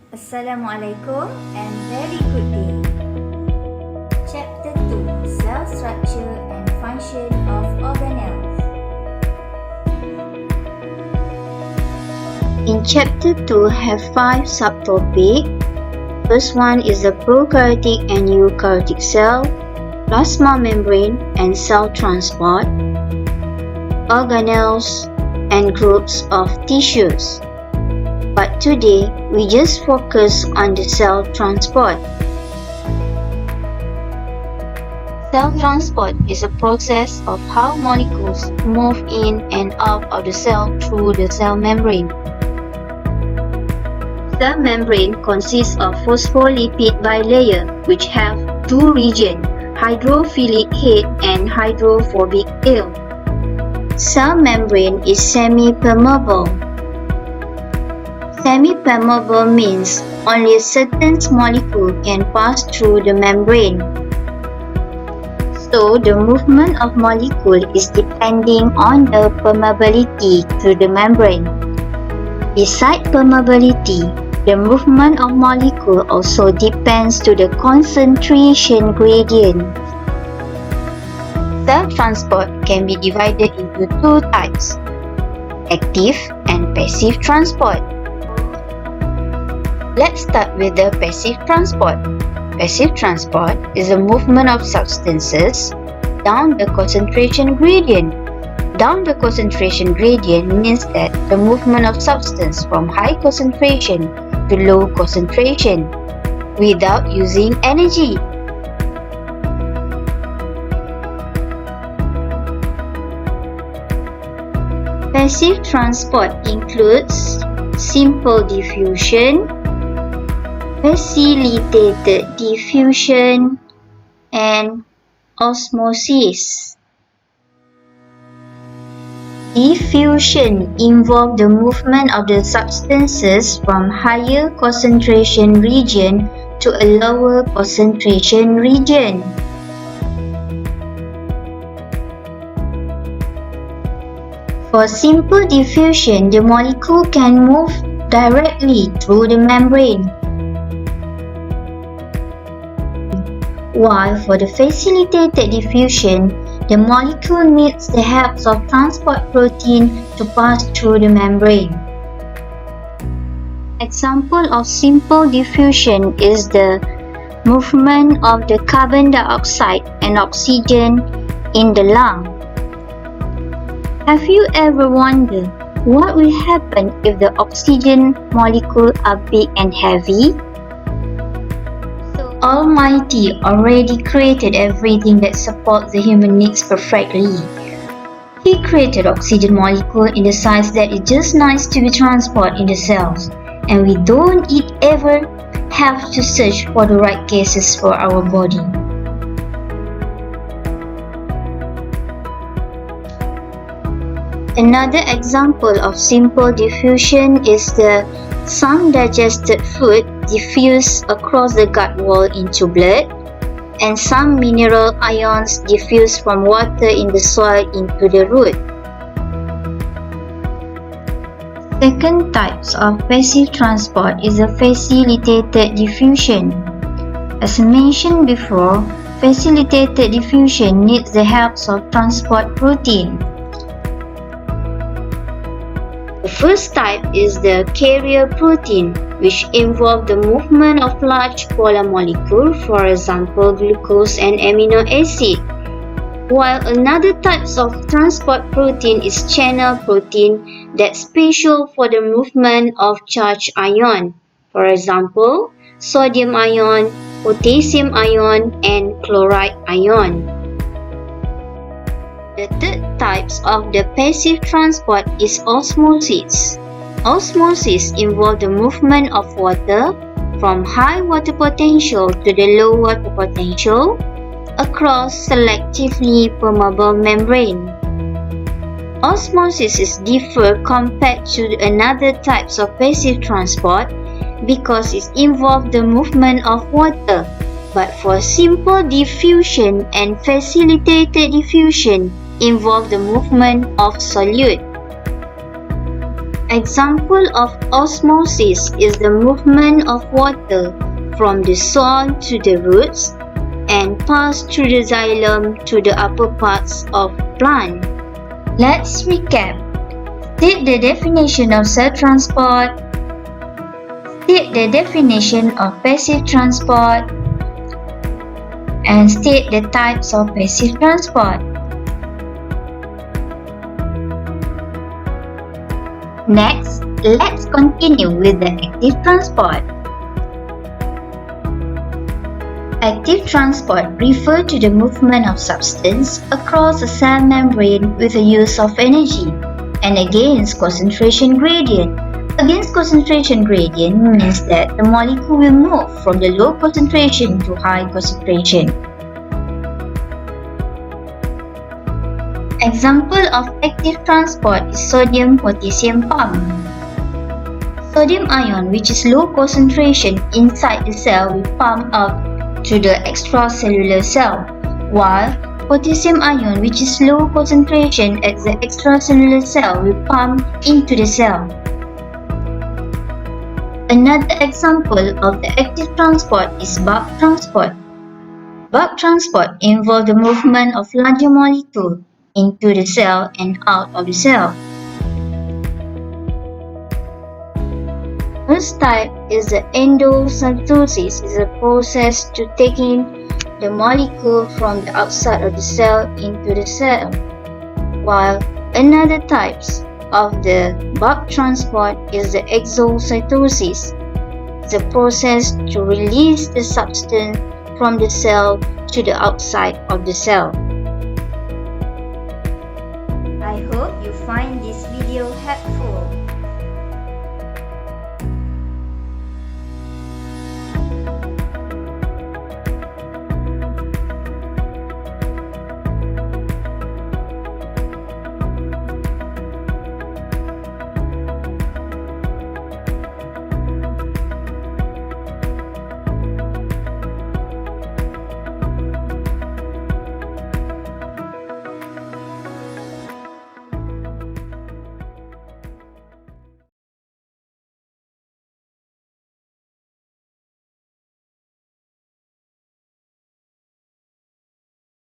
Assalamualaikum and very good day. Chapter 2: Cell Structure and Function of Organelles. In Chapter 2 have 5 subtopics. First one is the prokaryotic and eukaryotic cell, plasma membrane and cell transport, organelles, and groups of tissues. But today, we just focus on the cell transport. Cell transport is a process of how molecules move in and out of the cell through the cell membrane. Cell membrane consists of phospholipid bilayer which have two regions, hydrophilic head and hydrophobic tail. Cell membrane is semi-permeable. Semi-permeable means only a certain molecule can pass through the membrane. So, the movement of molecule is depending on the permeability to the membrane. Besides permeability, the movement of molecule also depends to the concentration gradient. Cell transport can be divided into two types, active and passive transport. Let's start with the passive transport. Passive transport is the movement of substances down the concentration gradient. Down the concentration gradient means that the movement of substance from high concentration to low concentration without using energy. Passive transport includes simple diffusion, facilitated diffusion, and osmosis. Diffusion involves the movement of the substances from higher concentration region to a lower concentration region. For simple diffusion, the molecule can move directly through the membrane. While for the facilitated diffusion, the molecule needs the help of transport protein to pass through the membrane. Example of simple diffusion is the movement of the carbon dioxide and oxygen in the lung. Have you ever wondered what will happen if the oxygen molecules are big and heavy? Almighty already created everything that supports the human needs perfectly. He created oxygen molecule in the size that is just nice to be transported in the cells, and we don't ever have to search for the right gases for our body. Another example of simple diffusion is the some digested food diffuse across the gut wall into blood, and some mineral ions diffuse from water in the soil into the root. Second types of passive transport is the facilitated diffusion. As mentioned before, facilitated diffusion needs the help of transport protein. The first type is the carrier protein, which involves the movement of large polar molecules, for example glucose and amino acid. While another type of transport protein is channel protein that's special for the movement of charged ion, for example sodium ion, potassium ion, and chloride ion. The third type of the passive transport is osmosis. Osmosis involves the movement of water from high water potential to the low water potential across selectively permeable membrane. Osmosis is different compared to another types of passive transport because it involves the movement of water, but for simple diffusion and facilitated diffusion involve the movement of solute. Example of osmosis is the movement of water from the soil to the roots and pass through the xylem to the upper parts of plant. Let's recap. State the definition of cell transport. State the definition of passive transport. And state the types of passive transport. Next, let's continue with the active transport. Active transport refers to the movement of substance across a cell membrane with the use of energy and against concentration gradient. Against concentration gradient means that the molecule will move from the low concentration to high concentration. Example of active transport is sodium-potassium pump. Sodium ion, which is low concentration inside the cell, will pump out to the extracellular cell, while potassium ion, which is low concentration at the extracellular cell, will pump into the cell. Another example of the active transport is bulk transport. Bulk transport involves the movement of larger molecules into the cell and out of the cell. First type is the endocytosis, is a process to taking the molecule from the outside of the cell into the cell, while another types of the bulk transport is the exocytosis, the process to release the substance from the cell to the outside of the cell.